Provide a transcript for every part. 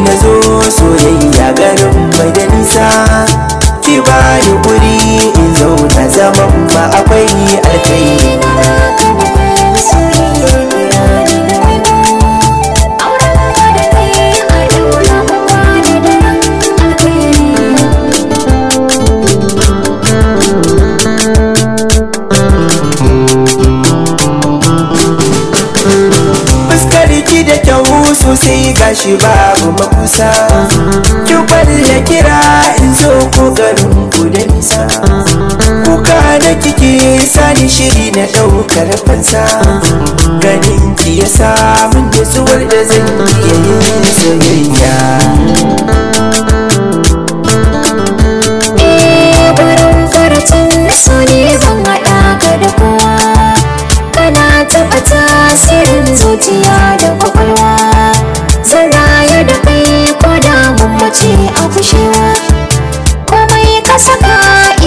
na zo soyayya garin mai da nisa, ki ba ni guri in zauna zaman ma akwai alkhairi. Da kyau sosai gashi babu makusa, ki balle kira in zo ko garin ku da nisa. Kuka da kike sani shiri na ɗaukar fansa, ganin ki ya samun nutsuwar da zan iya yin soyayya. Barin farcin so ne zan haɗa ka da kowa, kana taɓa tasirin zuciya da kwakwalwa. Zan rayu da kai ko da mun mace a kushewa, komai ka saka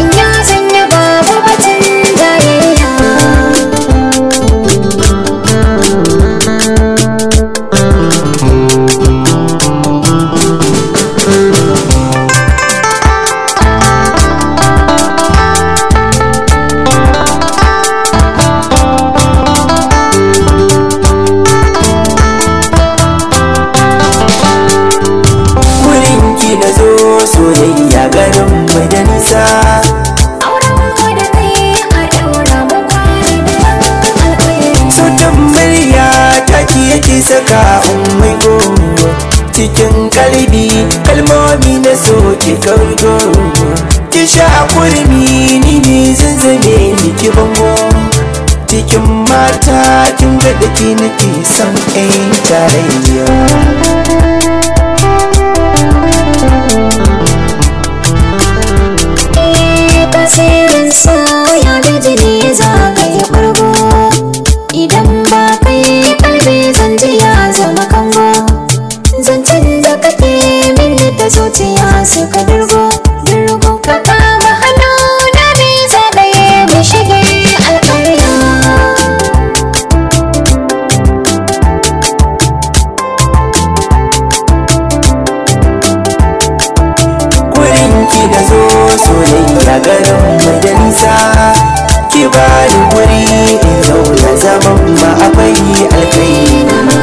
in ya zanyi babu batun jayayya. Na zo soyayya garin mai da nisa, Auren ka da kai a ɗaura mu kwana da alƙairi. sautin murya taki yake saka mai go cikin kalbi, kalmomi na so ki kaudo. Ki sha kurmi ni ne zanzame miki bango, cikin mata kin ga da ki nake son ɗayan tarayya. Tasirin soya da jini zagaye ɓargo, idan ba kai kalbi zan ji ya zama kango. Zancen da kake min da zuciya suka dirgo ka kama hannu na bi zagaye mai shige alƙarya. Ki da zo soyayya garin mai da nisa, ki ba ni guri in zauna zaman ma akwai alkhairi.